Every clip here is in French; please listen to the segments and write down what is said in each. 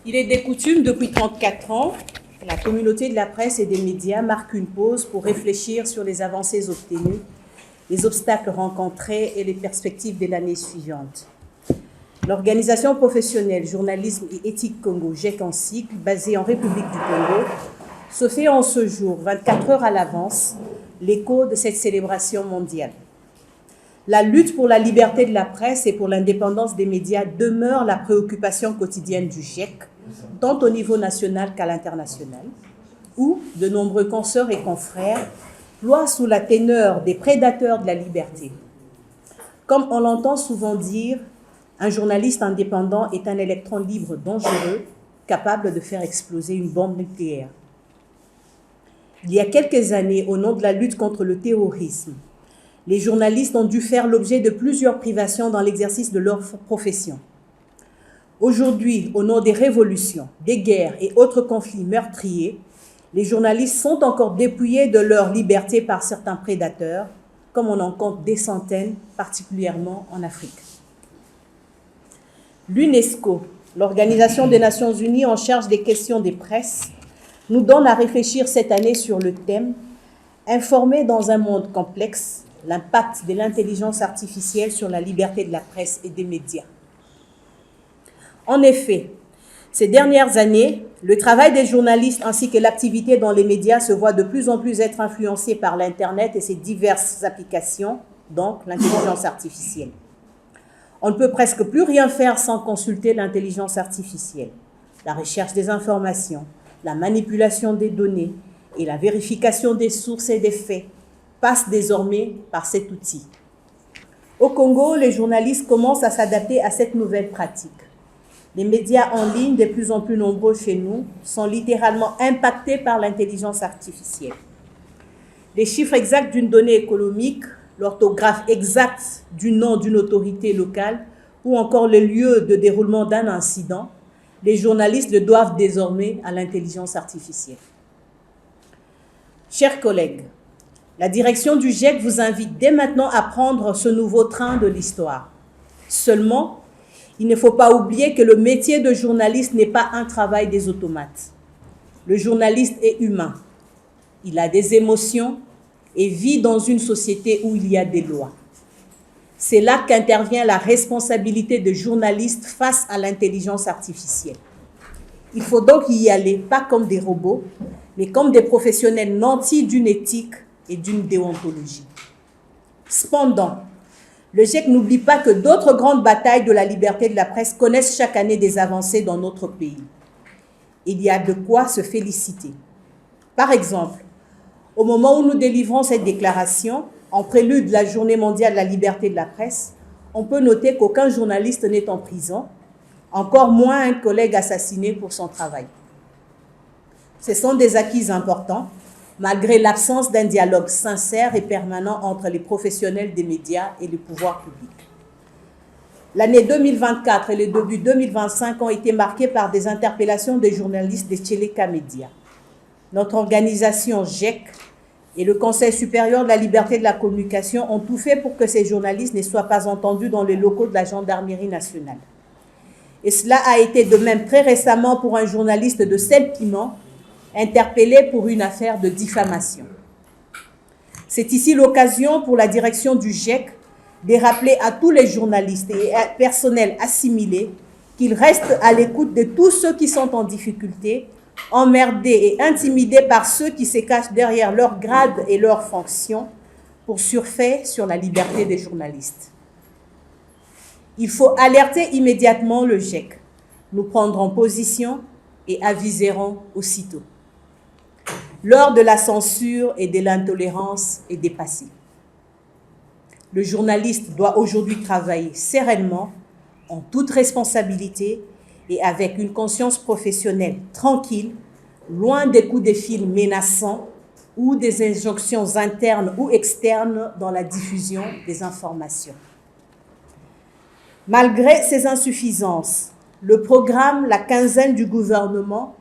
Il est des coutumes depuis 34 ans, la communauté de la presse et des médias marque une pause pour réfléchir sur les avancées obtenues, les obstacles rencontrés et les perspectives de l'année suivante. L'organisation professionnelle Journalisme et Éthique Congo, GEC en cycle, basée en République du Congo, se fait en ce jour, 24 heures à l'avance, l'écho de cette célébration mondiale. La lutte pour la liberté de la presse et pour l'indépendance des médias demeure la préoccupation quotidienne du GEC, tant au niveau national qu'à l'international, où de nombreux consoeurs et confrères ploient sous la teneur des prédateurs de la liberté. Comme on l'entend souvent dire, un journaliste indépendant est un électron libre dangereux, capable de faire exploser une bombe nucléaire. Il y a quelques années, au nom de la lutte contre le terrorisme, les journalistes ont dû faire l'objet de plusieurs privations dans l'exercice de leur profession. Aujourd'hui, au nom des révolutions, des guerres et autres conflits meurtriers, les journalistes sont encore dépouillés de leur liberté par certains prédateurs, comme on en compte des centaines, particulièrement en Afrique. L'UNESCO, l'Organisation des Nations Unies en charge des questions des presses, nous donne à réfléchir cette année sur le thème « Informer dans un monde complexe, l'impact de l'intelligence artificielle sur la liberté de la presse et des médias ». En effet, ces dernières années, le travail des journalistes ainsi que l'activité dans les médias se voit de plus en plus être influencé par l'Internet et ses diverses applications, donc l'intelligence artificielle. On ne peut presque plus rien faire sans consulter l'intelligence artificielle. La recherche des informations, la manipulation des données et la vérification des sources et des faits passent désormais par cet outil. Au Congo, les journalistes commencent à s'adapter à cette nouvelle pratique. Les médias en ligne, de plus en plus nombreux chez nous, sont littéralement impactés par l'intelligence artificielle. Les chiffres exacts d'une donnée économique, l'orthographe exacte du nom d'une autorité locale ou encore le lieu de déroulement d'un incident, les journalistes le doivent désormais à l'intelligence artificielle. Chers collègues, la direction du GEC vous invite dès maintenant à prendre ce nouveau train de l'histoire. Seulement, il ne faut pas oublier que le métier de journaliste n'est pas un travail des automates. Le journaliste est humain. Il a des émotions et vit dans une société où il y a des lois. C'est là qu'intervient la responsabilité de journalistes face à l'intelligence artificielle. Il faut donc y aller, pas comme des robots, mais comme des professionnels nantis d'une éthique et d'une déontologie. Cependant, le GEC n'oublie pas que d'autres grandes batailles de la liberté de la presse connaissent chaque année des avancées dans notre pays. Il y a de quoi se féliciter. Par exemple, au moment où nous délivrons cette déclaration, en prélude de la Journée mondiale de la liberté de la presse, on peut noter qu'aucun journaliste n'est en prison, encore moins un collègue assassiné pour son travail. Ce sont des acquis importants, malgré l'absence d'un dialogue sincère et permanent entre les professionnels des médias et le pouvoir public. L'année 2024 et le début 2025 ont été marqués par des interpellations des journalistes des Tcheleka Média. Notre organisation GEC et le Conseil supérieur de la liberté de la communication ont tout fait pour que ces journalistes ne soient pas entendus dans les locaux de la gendarmerie nationale. Et cela a été de même très récemment pour un journaliste de Seine-Piment, interpellé pour une affaire de diffamation. C'est ici l'occasion pour la direction du GEC de rappeler à tous les journalistes et personnels assimilés qu'ils restent à l'écoute de tous ceux qui sont en difficulté, emmerdés et intimidés par ceux qui se cachent derrière leur grade et leurs fonctions pour surfer sur la liberté des journalistes. Il faut alerter immédiatement le GEC. Nous prendrons position et aviserons aussitôt. L'heure de la censure et de l'intolérance est dépassée. Le journaliste doit aujourd'hui travailler sereinement, en toute responsabilité et avec une conscience professionnelle tranquille, loin des coups de fil menaçants ou des injonctions internes ou externes dans la diffusion des informations. Malgré ces insuffisances, le programme La Quinzaine du gouvernement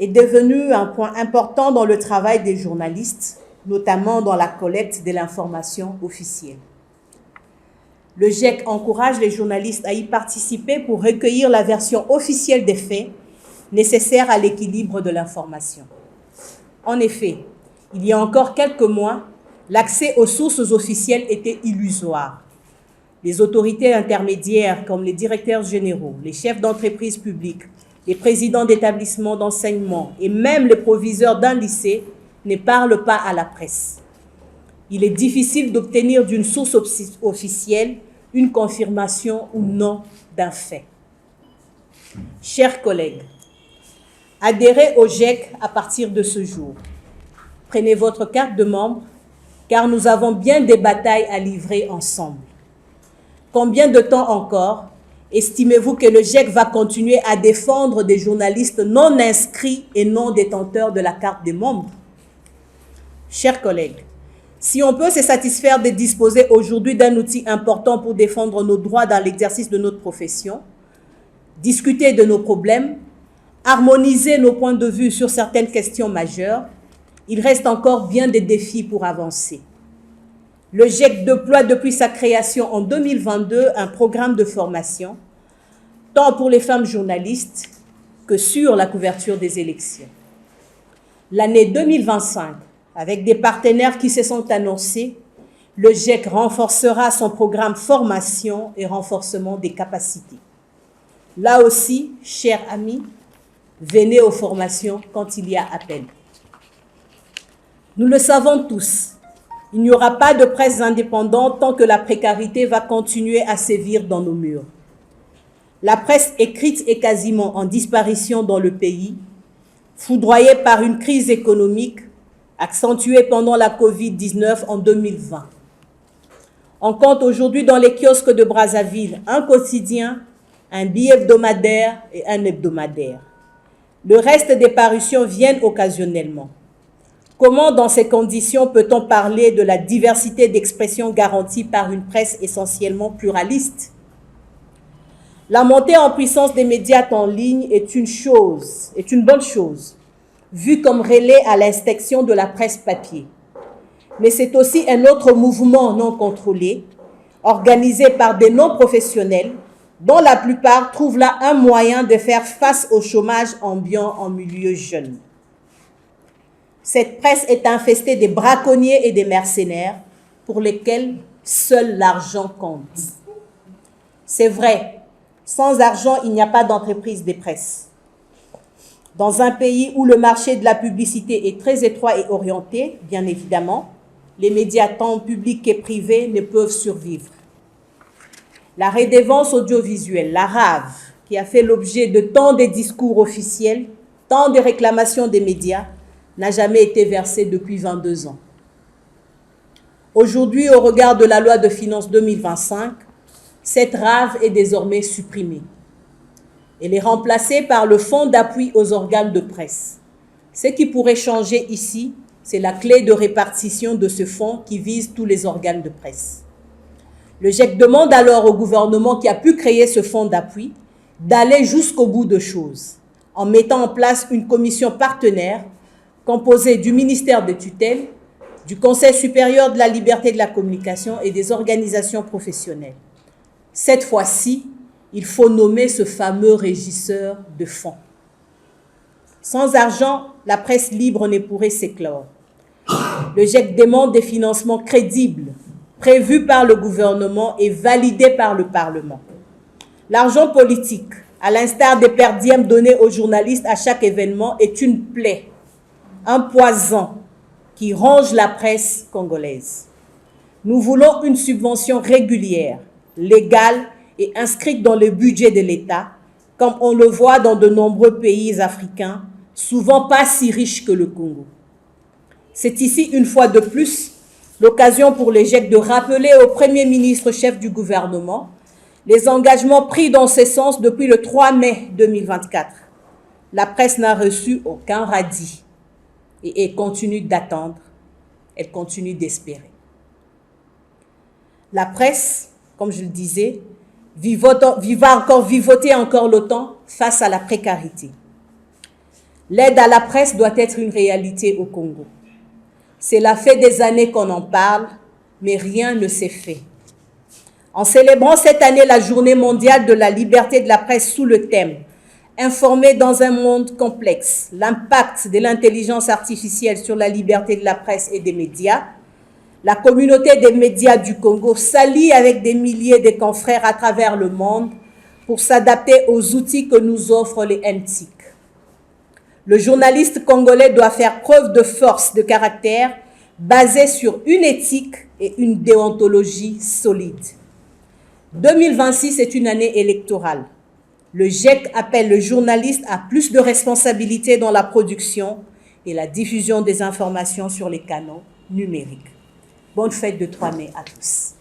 est devenu un point important dans le travail des journalistes, notamment dans la collecte de l'information officielle. Le GEC encourage les journalistes à y participer pour recueillir la version officielle des faits nécessaires à l'équilibre de l'information. En effet, il y a encore quelques mois, l'accès aux sources officielles était illusoire. Les autorités intermédiaires comme les directeurs généraux, les chefs d'entreprise publiques, les présidents d'établissements d'enseignement et même les proviseurs d'un lycée ne parlent pas à la presse. Il est difficile d'obtenir d'une source officielle une confirmation ou non d'un fait. Chers collègues, adhérez au GIEC à partir de ce jour. Prenez votre carte de membre, car nous avons bien des batailles à livrer ensemble. Combien de temps encore estimez-vous que le GIEC va continuer à défendre des journalistes non inscrits et non détenteurs de la carte des membres? Chers collègues, si on peut se satisfaire de disposer aujourd'hui d'un outil important pour défendre nos droits dans l'exercice de notre profession, discuter de nos problèmes, harmoniser nos points de vue sur certaines questions majeures, il reste encore bien des défis pour avancer. Le GIEC déploie depuis sa création en 2022 un programme de formation, tant pour les femmes journalistes que sur la couverture des élections. L'année 2025, avec des partenaires qui se sont annoncés, le GIEC renforcera son programme formation et renforcement des capacités. Là aussi, chers amis, venez aux formations quand il y a appel. Nous le savons tous, il n'y aura pas de presse indépendante tant que la précarité va continuer à sévir dans nos murs. La presse écrite est quasiment en disparition dans le pays, foudroyée par une crise économique accentuée pendant la Covid-19 en 2020. On compte aujourd'hui dans les kiosques de Brazzaville un quotidien, un bi-hebdomadaire et un hebdomadaire. Le reste des parutions viennent occasionnellement. Comment, dans ces conditions, peut-on parler de la diversité d'expression garantie par une presse essentiellement pluraliste? La montée en puissance des médias en ligne est une bonne chose, vue comme relais à l'inspection de la presse papier. Mais c'est aussi un autre mouvement non contrôlé, organisé par des non-professionnels, dont la plupart trouvent là un moyen de faire face au chômage ambiant en milieu jeune. Cette presse est infestée des braconniers et des mercenaires pour lesquels seul l'argent compte. C'est vrai, sans argent, il n'y a pas d'entreprise de presse. Dans un pays où le marché de la publicité est très étroit et orienté, bien évidemment, les médias tant publics que privés ne peuvent survivre. La redevance audiovisuelle, la RAV, qui a fait l'objet de tant de discours officiels, tant de réclamations des médias, n'a jamais été versée depuis 22 ans. Aujourd'hui, au regard de la loi de finances 2025, cette RAV est désormais supprimée. Elle est remplacée par le Fonds d'appui aux organes de presse. Ce qui pourrait changer ici, c'est la clé de répartition de ce fonds qui vise tous les organes de presse. Le GIEC demande alors au gouvernement qui a pu créer ce fonds d'appui d'aller jusqu'au bout de choses, en mettant en place une commission partenaire composée du ministère de tutelle, du Conseil supérieur de la liberté de la communication et des organisations professionnelles. Cette fois-ci, il faut nommer ce fameux régisseur de fonds. Sans argent, la presse libre ne pourrait s'éclore. Le GIEC demande des financements crédibles, prévus par le gouvernement et validés par le Parlement. L'argent politique, à l'instar des perdièmes donnés aux journalistes à chaque événement, est une plaie, un poison qui ronge la presse congolaise. Nous voulons une subvention régulière, légale et inscrite dans le budget de l'État, comme on le voit dans de nombreux pays africains, souvent pas si riches que le Congo. C'est ici, une fois de plus, l'occasion pour le GIEC de rappeler au Premier ministre chef du gouvernement les engagements pris dans ce sens depuis le 3 mai 2024. La presse n'a reçu aucun radis et elle continue d'attendre, elle continue d'espérer. La presse, comme je le disais, va encore vivoter encore longtemps face à la précarité. L'aide à la presse doit être une réalité au Congo. Cela fait des années qu'on en parle, mais rien ne s'est fait. En célébrant cette année la Journée mondiale de la liberté de la presse sous le thème « Informer dans un monde complexe, l'impact de l'intelligence artificielle sur la liberté de la presse et des médias. La communauté des médias du Congo s'allie avec des milliers de confrères à travers le monde pour s'adapter aux outils que nous offrent les NTIC. Le journaliste congolais doit faire preuve de force de caractère basée sur une éthique et une déontologie solide. 2026 est une année électorale. Le GIEC appelle le journaliste à plus de responsabilités dans la production et la diffusion des informations sur les canaux numériques. Bonne fête de 3 mai à tous.